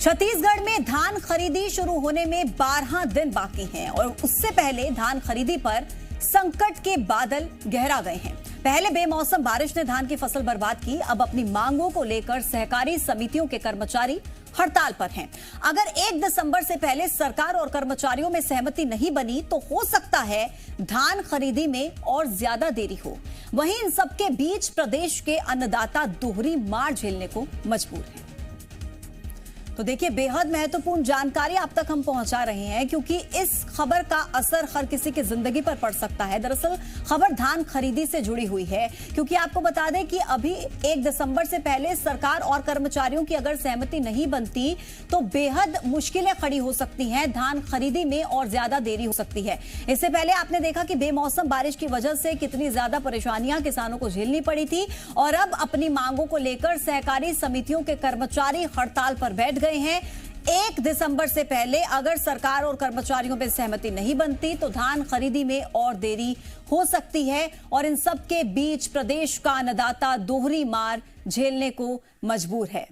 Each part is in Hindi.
छत्तीसगढ़ में धान खरीदी शुरू होने में 12 दिन बाकी हैं और उससे पहले धान खरीदी पर संकट के बादल गहरा गए हैं। पहले बेमौसम बारिश ने धान की फसल बर्बाद की। अब अपनी मांगों को लेकर सहकारी समितियों के कर्मचारी हड़ताल पर हैं। अगर 1 दिसंबर से पहले सरकार और कर्मचारियों में सहमति नहीं बनी तो हो सकता है धान खरीदी में और ज्यादा देरी हो। वहीं इन सबके बीच प्रदेश के अन्नदाता दोहरी मार झेलने को मजबूर हैं। तो देखिए, बेहद महत्वपूर्ण जानकारी आप तक हम पहुंचा रहे हैं क्योंकि इस खबर का असर हर किसी की जिंदगी पर पड़ सकता है। दरअसल खबर धान खरीदी से जुड़ी हुई है क्योंकि आपको बता दें कि अभी 1 दिसंबर से पहले सरकार और कर्मचारियों की अगर सहमति नहीं बनती तो बेहद मुश्किलें खड़ी हो सकती हैं। धान खरीदी में और ज्यादा देरी हो सकती है। इससे पहले आपने देखा कि बेमौसम बारिश की वजह से कितनी ज्यादा परेशानियां किसानों को झेलनी पड़ी थी और अब अपनी मांगों को लेकर सहकारी समितियों के कर्मचारी हड़ताल पर बैठ गए हैं। 1 दिसंबर से पहले अगर सरकार और कर्मचारियों में सहमति नहीं बनती तो धान खरीदी में और देरी हो सकती है और इन सब के बीच प्रदेश का अन्नदाता दोहरी मार झेलने को मजबूर है।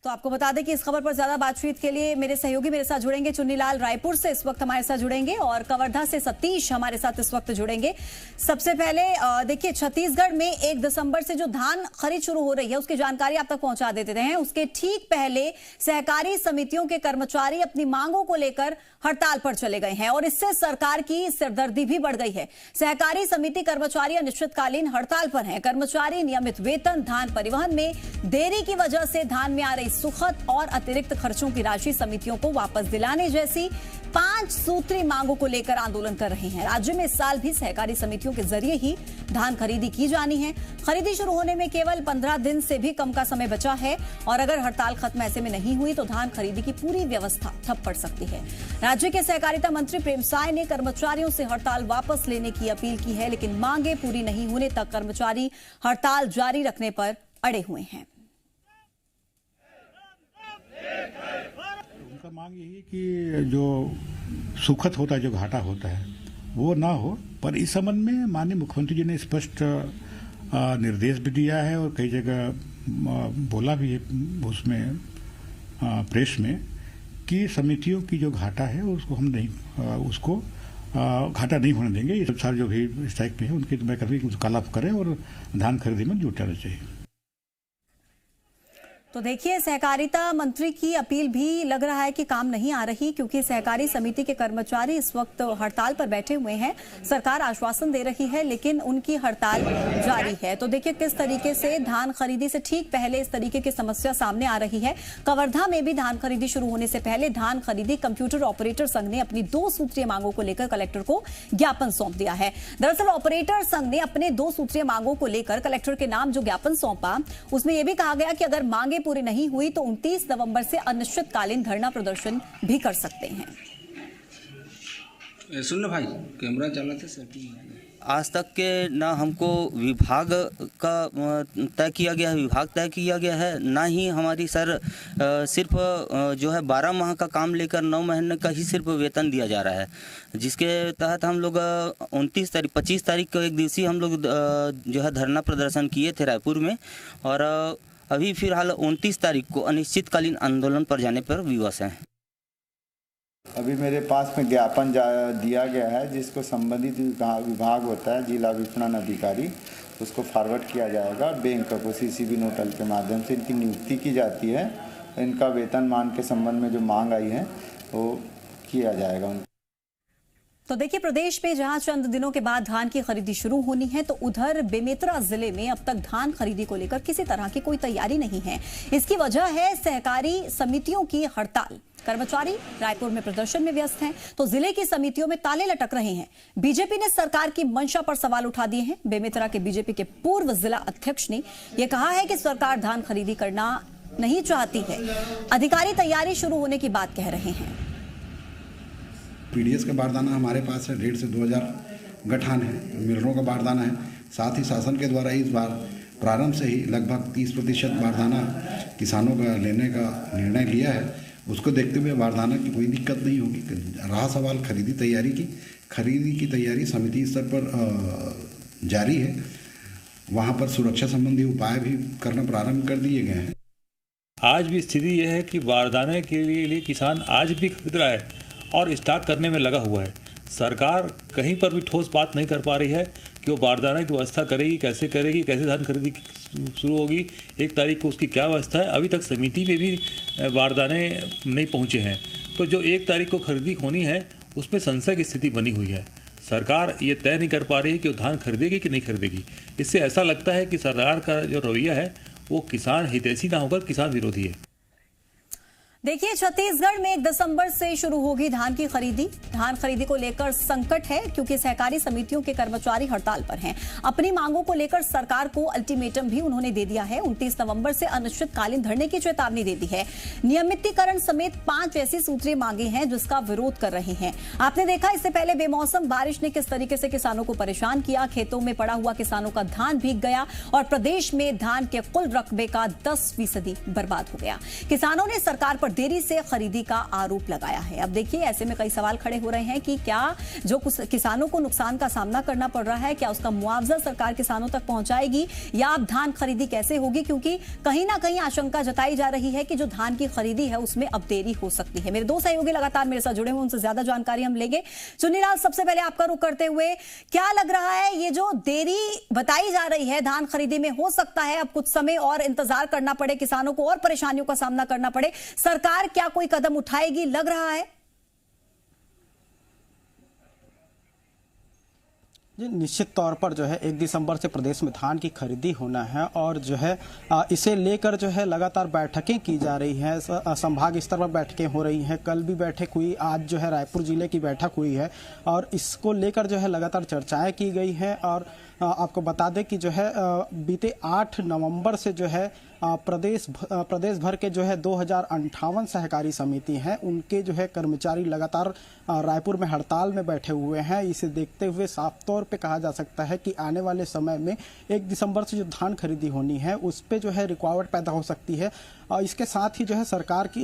तो आपको बता दें कि इस खबर पर ज्यादा बातचीत के लिए मेरे सहयोगी मेरे साथ जुड़ेंगे। चुन्नीलाल रायपुर से इस वक्त हमारे साथ जुड़ेंगे और कवर्धा से सतीश हमारे साथ इस वक्त जुड़ेंगे। सबसे पहले देखिए, छत्तीसगढ़ में 1 दिसंबर से जो धान खरीद शुरू हो रही है उसकी जानकारी आप तक पहुंचा देते हैं। उसके ठीक पहले सहकारी समितियों के कर्मचारी अपनी मांगों को लेकर हड़ताल पर चले गए हैं और इससे सरकार की सिरदर्दी भी बढ़ गई है। सहकारी समिति कर्मचारी अनिश्चितकालीन हड़ताल पर हैं। कर्मचारी नियमित वेतन, धान परिवहन में देरी की वजह से धान में आ रही सुखद और अतिरिक्त खर्चों की राशि समितियों को वापस दिलाने जैसी 5 सूत्री मांगों को लेकर आंदोलन कर रहे हैं। राज्य में इस साल भी सहकारी समितियों के जरिए ही धान खरीदी की जानी है। खरीदी शुरू होने में केवल 15 दिन से भी कम का समय बचा है और अगर हड़ताल खत्म ऐसे में नहीं हुई तो धान खरीदी की पूरी व्यवस्था ठप पड़ सकती है। राज्य के सहकारिता मंत्री प्रेम साय ने कर्मचारियों से हड़ताल वापस लेने की अपील की है, लेकिन मांगे पूरी नहीं होने तक कर्मचारी हड़ताल जारी रखने पर अड़े हुए हैं। उनका मांग यही है कि जो सुखद होता है, जो घाटा होता है वो ना हो, पर इस संबंध में माननीय मुख्यमंत्री जी ने स्पष्ट निर्देश भी दिया है और कई जगह बोला भी है उसमें प्रेस में कि समितियों की जो घाटा है उसको हम नहीं उसको घाटा नहीं होने देंगे। ये सारे जो भी स्ट्राइक पे है उनकी मैं कभी काला करें और धान खरीदी में जुट जाना चाहिए। तो देखिए, सहकारिता मंत्री की अपील भी लग रहा है कि काम नहीं आ रही क्योंकि सहकारी समिति के कर्मचारी इस वक्त हड़ताल पर बैठे हुए हैं। सरकार आश्वासन दे रही है लेकिन उनकी हड़ताल जारी है। तो देखिए किस तरीके से धान खरीदी से ठीक पहले इस तरीके की समस्या सामने आ रही है। कवर्धा में भी धान खरीदी शुरू होने से पहले धान खरीदी कंप्यूटर ऑपरेटर संघ ने अपनी 2 सूत्रीय मांगों को लेकर कलेक्टर को ज्ञापन सौंप दिया है। दरअसल ऑपरेटर संघ ने अपने 2 सूत्रीय मांगों को लेकर कलेक्टर के नाम जो ज्ञापन सौंपा उसमें यह भी कहा गया कि अगर मांगे पूरी नहीं हुई तो 29 नवंबर से अनिश्चितकालीन धरना प्रदर्शन भी कर सकते हैं। सुन भाई, कैमरा चला था सेटिंग। आज तक के ना हमको विभाग का तय किया गया है, विभाग तय किया गया है, ना ही हमारी सर सिर्फ जो है 12 माह का काम लेकर 9 महीने का ही सिर्फ वेतन दिया जा रहा है, जिसके तहत हम लोग 25 तारीख को एक दिवसीय हम लोग जो है धरना प्रदर्शन किए थे रायपुर में और अभी फिलहाल 29 तारीख को अनिश्चितकालीन आंदोलन पर जाने पर विवश हैं। अभी मेरे पास में ज्ञापन दिया गया है जिसको संबंधित विभाग होता है जिला विपणन अधिकारी, उसको फॉरवर्ड किया जाएगा। बैंक को सीसीबी नोटल के माध्यम से इनकी नियुक्ति की जाती है। इनका वेतनमान के संबंध में जो मांग आई है वो किया जाएगा। तो देखिए, प्रदेश में जहां चंद दिनों के बाद धान की खरीदी शुरू होनी है तो उधर बेमेतरा जिले में अब तक धान खरीदी को लेकर किसी तरह की कोई तैयारी नहीं है। इसकी वजह है सहकारी समितियों की हड़ताल। कर्मचारी रायपुर में प्रदर्शन में व्यस्त हैं तो जिले की समितियों में ताले लटक रहे हैं। बीजेपी ने सरकार की मंशा पर सवाल उठा दिए हैं। बेमेतरा के बीजेपी के पूर्व जिला अध्यक्ष ने यह कहा है कि सरकार धान खरीदी करना नहीं चाहती है। अधिकारी तैयारी शुरू होने की बात कह रहे हैं। पीडीएस का बारदाना हमारे पास है 1,500 से 2,000 गठान है, मिलरों का बारदाना है। साथ ही शासन के द्वारा इस बार प्रारंभ से ही लगभग 30% बारदाना किसानों का लेने का निर्णय लिया है। उसको देखते हुए बारदाना की कोई दिक्कत नहीं होगी। रहा सवाल खरीदी तैयारी की, खरीदी की तैयारी समिति स्तर पर जारी है। वहाँ पर सुरक्षा संबंधी उपाय भी करना प्रारंभ कर दिए गए हैं। आज भी स्थिति यह है कि बारदाने के लिए किसान आज भी खरीद रहा है और स्टॉक करने में लगा हुआ है। सरकार कहीं पर भी ठोस बात नहीं कर पा रही है कि वो बारदाने की व्यवस्था करेगी, कैसे धान खरीदी शुरू होगी, 1 तारीख को उसकी क्या व्यवस्था है। अभी तक समिति में भी बारदाने नहीं पहुंचे हैं, तो जो 1 तारीख को खरीदी होनी है उसमें संशय की स्थिति बनी हुई है। सरकार ये तय नहीं कर पा रही है कि वो धान खरीदेगी कि नहीं खरीदेगी। इससे ऐसा लगता है कि सरकार का जो रवैया है वो किसान हितैषी ना होकर किसान विरोधी है। देखिए, छत्तीसगढ़ में 1 दिसंबर से शुरू होगी धान की खरीदी। धान खरीदी को लेकर संकट है क्योंकि सहकारी समितियों के कर्मचारी हड़ताल पर हैं। अपनी मांगों को लेकर सरकार को अल्टीमेटम भी उन्होंने दे दिया है। 29 नवंबर से अनिश्चितकालीन धरने की चेतावनी दे दी है। नियमितीकरण समेत 5 ऐसी सूत्रीय मांगे हैं जिसका विरोध कर रहे हैं। आपने देखा इससे पहले बेमौसम बारिश ने किस तरीके से किसानों को परेशान किया। खेतों में पड़ा हुआ किसानों का धान भीग गया और प्रदेश में धान के कुल रकबे का 10% बर्बाद हो गया। किसानों ने सरकार पर देरी से खरीदी का आरोप लगाया है। अब देखिए, ऐसे में कई सवाल खड़े हो रहे हैं कि क्या जो किसानों को नुकसान का सामना करना पड़ रहा है, क्या उसका मुआवजा सरकार किसानों तक पहुंचाएगी या अब धान खरीदी कैसे होगी, क्योंकि कहीं ना कहीं आशंका जताई जा रही है कि जो धान की खरीदी है उसमें अब देरी हो सकती है। मेरे 2 सहयोगी लगातार मेरे साथ जुड़े हुए, उनसे ज्यादा जानकारी हम लेंगे। चुन्नीलाल, सबसे पहले आपका रुख करते हुए, क्या लग रहा है ये जो देरी बताई जा रही है धान खरीदी में, हो सकता है अब कुछ समय और इंतजार करना पड़े, किसानों को और परेशानियों का सामना करना पड़े, सरकार क्या कोई कदम उठाएगी, लग रहा है? जी, निश्चित तौर पर जो है 1 दिसंबर से प्रदेश में धान की खरीदी होना है और जो है इसे लेकर जो है लगातार बैठकें की जा रही हैं। संभाग स्तर पर बैठकें हो रही हैं। कल भी बैठक हुई, आज जो है रायपुर जिले की बैठक हुई है और इसको लेकर जो है लगातार चर्चाएं की गई हैं। और आपको बता दें कि जो है बीते 8 नवंबर से जो है प्रदेश भर के जो है 2058 सहकारी समिति हैं, उनके जो है कर्मचारी लगातार रायपुर में हड़ताल में बैठे हुए हैं। इसे देखते हुए साफ तौर पे कहा जा सकता है कि आने वाले समय में 1 दिसंबर से जो धान खरीदी होनी है उस पे जो है रुकावट पैदा हो सकती है। इसके साथ ही जो है सरकार की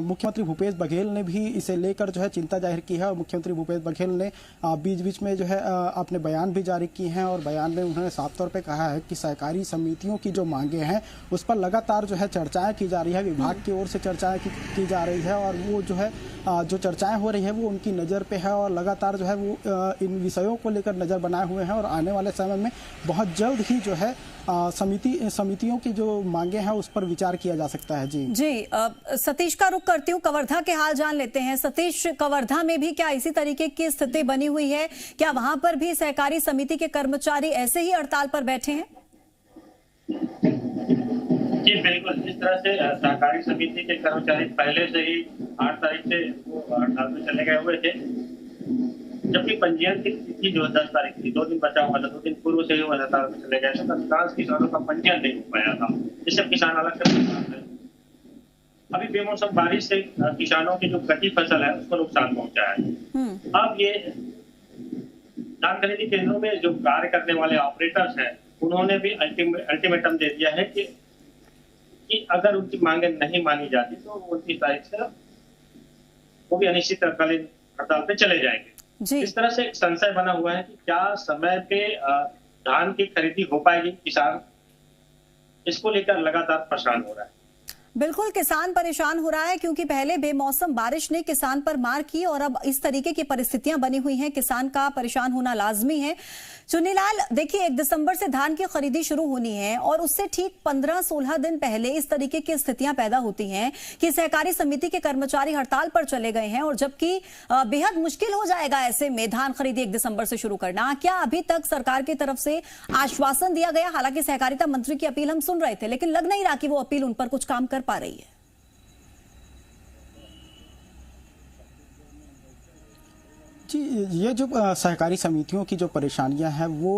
मुख्यमंत्री भूपेश बघेल ने भी इसे लेकर जो है चिंता जाहिर की है और मुख्यमंत्री भूपेश बघेल ने बीच बीच में जो है अपने बयान भी जारी किए हैं और बयान में उन्होंने साफ तौर पे कहा है कि सहकारी समितियों की जो मांगे हैं उस पर लगातार जो है चर्चाएं की जा रही है, विभाग की ओर से चर्चाएं की जा रही है और वो जो है जो चर्चाएं हो रही है वो उनकी नज़र पे है और लगातार जो है वो इन विषयों को लेकर नज़र बनाए हुए हैं और आने वाले समय में बहुत जल्द ही जो है समितियों की जो मांगे हैं उस पर विचार किया जा सकता है। जी सतीश का रुख करती हूँ, कवर्धा के हाल जान लेते हैं। सतीश, कवर्धा में भी क्या इसी तरीके की स्थिति बनी हुई है? क्या वहां पर भी सहकारी समिति के कर्मचारी ऐसे ही हड़ताल पर बैठे हैं? जी बिल्कुल, जिस तरह से सहकारी समिति के कर्मचारी पहले से ही 8 तारीख से हड़ताल में चले गए हुए थे, जबकि पंजीयन की तिथि जो 10 तारीख थी, 2 दिन बचा हुआ था, 2 दिन पूर्व से ही वो हड़ताल में चले गए थे। अधिकांश किसानों का पंजीयन नहीं हो पाया था, जिससे किसान अलग से अभी बेमौसम बारिश से किसानों की जो कटी फसल है उसको नुकसान पहुंचा है। अब ये धान खरीदी केंद्रों में जो कार्य करने वाले ऑपरेटर्स हैं उन्होंने भी अल्टीमेटम दे दिया है कि अगर उनकी मांगे नहीं मानी जाती तो 29 तारीख से वो भी अनिश्चितकालीन हड़ताल पे चले जाएंगे। इस तरह से एक संशय बना हुआ है कि क्या समय पे धान की खरीदी हो पाएगी, किसान इसको लेकर लगातार परेशान हो रहा है। बिल्कुल, किसान परेशान हो रहा है क्योंकि पहले बेमौसम बारिश ने किसान पर मार की और अब इस तरीके की परिस्थितियां बनी हुई हैं, किसान का परेशान होना लाजमी है। चुन्नीलाल, देखिए 1 दिसंबर से धान की खरीदी शुरू होनी है और उससे ठीक 15-16 दिन पहले इस तरीके की स्थितियां पैदा होती हैं कि सहकारी समिति के कर्मचारी हड़ताल पर चले गए हैं और जबकि बेहद मुश्किल हो जाएगा ऐसे में धान खरीदी 1 दिसंबर से शुरू करना। क्या अभी तक सरकार की तरफ से आश्वासन दिया गया? हालांकि सहकारिता मंत्री की अपील हम सुन रहे थे, लेकिन लग नहीं रहा कि वो अपील उन पर कुछ काम कर पा रही है। जी, ये जो सहकारी समितियों की जो परेशानियां हैं वो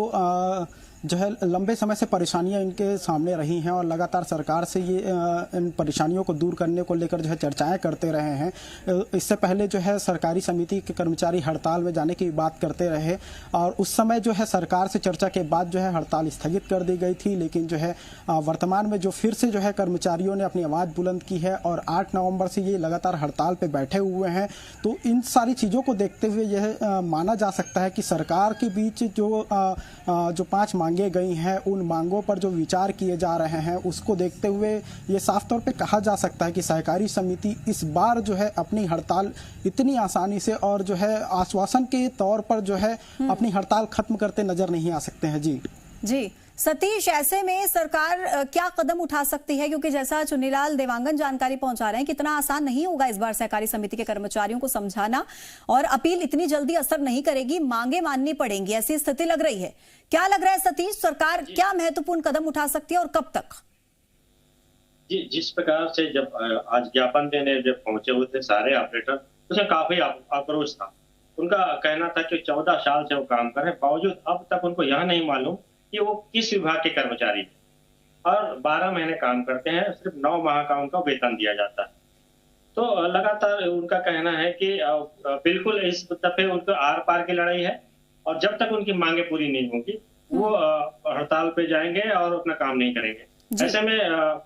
जो है लंबे समय से परेशानियां इनके सामने रही हैं और लगातार सरकार से ये इन परेशानियों को दूर करने को लेकर जो है चर्चाएं करते रहे हैं। इससे पहले जो है सरकारी समिति के कर्मचारी हड़ताल में जाने की बात करते रहे और उस समय जो है सरकार से चर्चा के बाद जो है हड़ताल स्थगित कर दी गई थी, लेकिन जो है वर्तमान में जो फिर से जो है कर्मचारियों ने अपनी आवाज़ बुलंद की है और 8 नवंबर से ये लगातार हड़ताल पर बैठे हुए हैं। तो इन सारी चीज़ों को देखते हुए यह माना जा सकता है कि सरकार के बीच जो 5 मांगे गई हैं, उन मांगों पर जो विचार किए जा रहे हैं, उसको देखते हुए ये साफ तौर पे कहा जा सकता है कि सहकारी समिति इस बार जो है अपनी हड़ताल इतनी आसानी से और जो है आश्वासन के तौर पर जो है अपनी हड़ताल खत्म करते नजर नहीं आ सकते हैं। जी सतीश, ऐसे में सरकार क्या कदम उठा सकती है, क्योंकि जैसा चुन्नीलाल देवांगन जानकारी पहुंचा रहे हैं कि इतना आसान नहीं होगा इस बार सहकारी समिति के कर्मचारियों को समझाना, और अपील इतनी जल्दी असर नहीं करेगी, मांगे माननी पड़ेंगी, ऐसी स्थिति लग रही है। क्या लग रहा है सतीश, सरकार क्या महत्वपूर्ण कदम उठा सकती है और कब तक? जी, जिस प्रकार से जब आज ज्ञापन देने जब पहुंचे हुए थे सारे ऑपरेटर, उसमें काफी आक्रोश था। उनका कहना था कि 14 साल से वो काम कर रहे हैं, बावजूद अब तक उनको यह नहीं मालूम कि वो किस विभाग के कर्मचारी हैं और 12 महीने काम करते हैं, सिर्फ 9 माह का उनका वेतन दिया जाता है। तो लगातार उनका कहना है कि बिल्कुल इस दफे उनको आर पार की लड़ाई है और जब तक उनकी मांगे पूरी नहीं होंगी वो हड़ताल पे जाएंगे और अपना काम नहीं करेंगे। ऐसे में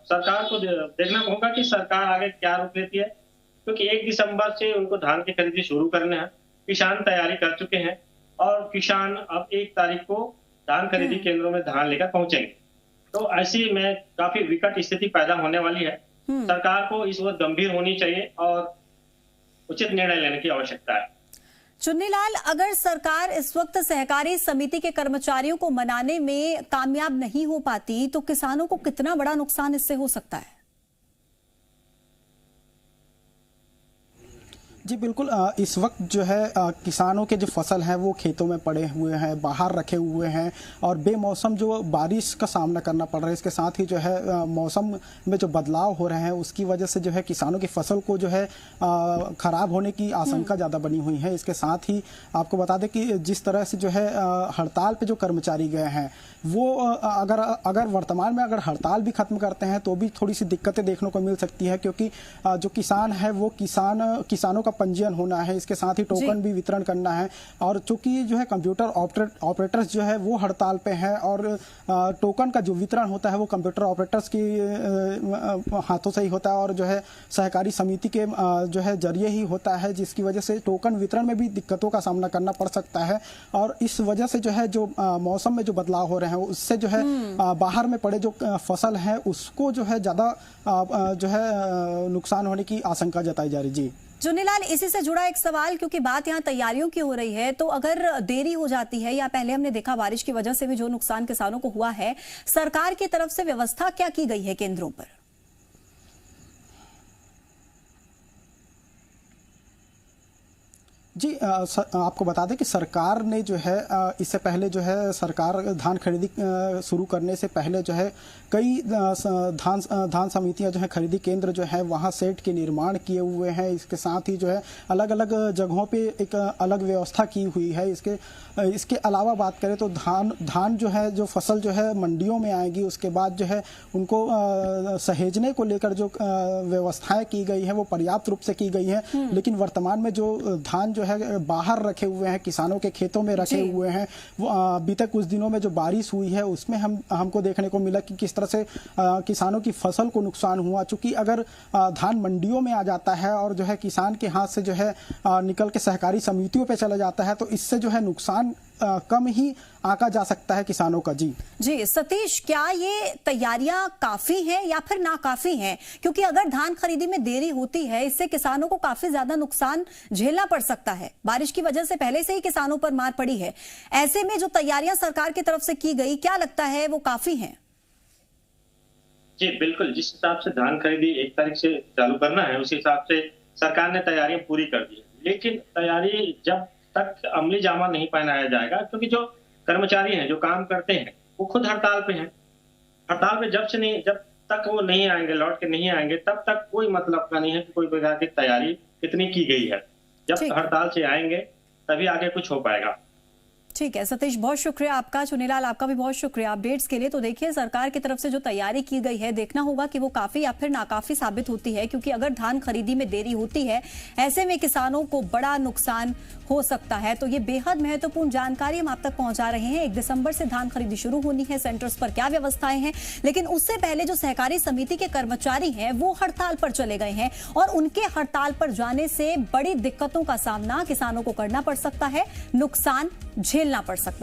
सरकार को देखना होगा कि सरकार आगे क्या रुख लेती है, क्योंकि 1 दिसंबर से उनको धान की खरीदी शुरू करना है। किसान तैयारी कर चुके हैं और किसान अब 1 तारीख को धान खरीदी केंद्रों में धान लेकर पहुंचेंगे। तो ऐसी में काफी विकट स्थिति पैदा होने वाली है। सरकार को इस वक्त गंभीर होनी चाहिए और उचित निर्णय लेने की आवश्यकता है। चुन्नीलाल, अगर सरकार इस वक्त सहकारी समिति के कर्मचारियों को मनाने में कामयाब नहीं हो पाती तो किसानों को कितना बड़ा नुकसान इससे हो सकता है? जी बिल्कुल, इस वक्त जो है किसानों के जो फसल हैं वो खेतों में पड़े हुए हैं, बाहर रखे हुए हैं और बेमौसम जो बारिश का सामना करना पड़ रहा है। इसके साथ ही जो है मौसम में जो बदलाव हो रहे हैं उसकी वजह से जो है किसानों की फसल को जो है ख़राब होने की आशंका ज़्यादा बनी हुई है। इसके साथ ही आपको बता दें कि जिस तरह से जो है हड़ताल पे जो कर्मचारी गए हैं वो अगर वर्तमान में अगर हड़ताल भी खत्म करते हैं तो भी थोड़ी सी दिक्कतें देखने को मिल सकती है, क्योंकि जो किसान है वो किसानों का पंजीयन होना है, इसके साथ ही टोकन भी वितरण करना है। और चूंकि जो है कंप्यूटर ऑपरेटर्स जो है वो हड़ताल पे हैं और टोकन का जो वितरण होता है वो कंप्यूटर ऑपरेटर्स की हाथों से ही होता है और जो है सहकारी समिति के जो है जरिए ही होता है, जिसकी वजह से टोकन वितरण में भी दिक्कतों का सामना करना पड़ सकता है। और इस वजह से जो है जो मौसम में जो बदलाव हो रहे हैं उससे जो है बाहर में पड़े जो फसल है उसको जो है ज्यादा जो है नुकसान होने की आशंका जताई जा रही। जी चुन्नीलाल, इसी से जुड़ा एक सवाल, क्योंकि बात यहाँ तैयारियों की हो रही है, तो अगर देरी हो जाती है या पहले हमने देखा बारिश की वजह से भी जो नुकसान किसानों को हुआ है, सरकार की तरफ से व्यवस्था क्या की गई है केंद्रों पर? जी आपको बता दें कि सरकार ने जो है इससे पहले जो है सरकार धान खरीदी शुरू करने से पहले जो है कई धान समितियां जो है खरीदी केंद्र जो है वहां सेट के निर्माण किए हुए हैं। इसके साथ ही जो है अलग अलग जगहों पे एक अलग व्यवस्था की हुई है। इसके अलावा बात करें तो धान जो है जो फसल जो है मंडियों में आएगी, उसके बाद जो है उनको सहेजने को लेकर जो व्यवस्थाएं की गई है वो पर्याप्त रूप से की गई है। लेकिन वर्तमान में जो धान जो है बाहर रखे हुए हैं, किसानों के खेतों में रखे हुए हैं, वो बीते कुछ दिनों में जो बारिश हुई है उसमें हमको देखने को मिला कि किस तरह से किसानों की फसल को नुकसान हुआ। चूंकि अगर धान मंडियों में आ जाता है और जो है किसान के हाथ से जो है निकल के सहकारी समितियों पे चला जाता है तो इससे जो है नुकसान कम ही आंका जा सकता है किसानों का। जी सतीश, क्या ये तैयारियां काफी हैं या फिर नाकाफी हैं? क्योंकि अगर धान खरीदी में देरी होती है इससे किसानों को काफी ज्यादा नुकसान झेलना पड़ सकता है। बारिश की वजह से पहले से ही किसानों पर मार पड़ी है। ऐसे में जो तैयारियां सरकार की तरफ से की गई, क्या लगता है वो काफी हैं? जी बिल्कुल, जिस हिसाब से धान खरीदी 1 तारीख से चालू करना है उस हिसाब से सरकार ने तैयारियां पूरी कर दी, लेकिन तैयारी जब तक अमली जामा नहीं पहनाया जाएगा, क्योंकि जो कर्मचारी हैं जो काम करते हैं वो खुद हड़ताल पे हैं। हड़ताल पे जब तक वो नहीं आएंगे, लौट के नहीं आएंगे, तब तक कोई मतलब का नहीं है कि कोई प्रकार की तैयारी कितनी की गई है। जब हड़ताल से आएंगे तभी आगे कुछ हो पाएगा। ठीक है सतीश, बहुत शुक्रिया आपका। चुन्नीलाल, आपका भी बहुत शुक्रिया अपडेट्स के लिए। तो देखिए, सरकार की तरफ से जो तैयारी की गई है देखना होगा कि वो काफी या फिर नाकाफी साबित होती है, क्योंकि अगर धान खरीदी में देरी होती है ऐसे में किसानों को बड़ा नुकसान हो सकता है। तो ये बेहद महत्वपूर्ण जानकारी हम आप तक पहुंचा रहे हैं। 1 दिसंबर से धान खरीदी शुरू होनी है, सेंटर्स पर क्या व्यवस्थाएं हैं, लेकिन उससे पहले जो सहकारी समिति के कर्मचारी हैं वो हड़ताल पर चले गए हैं और उनके हड़ताल पर जाने से बड़ी दिक्कतों का सामना किसानों को करना पड़ सकता है, नुकसान झेलना पड़ सकता है।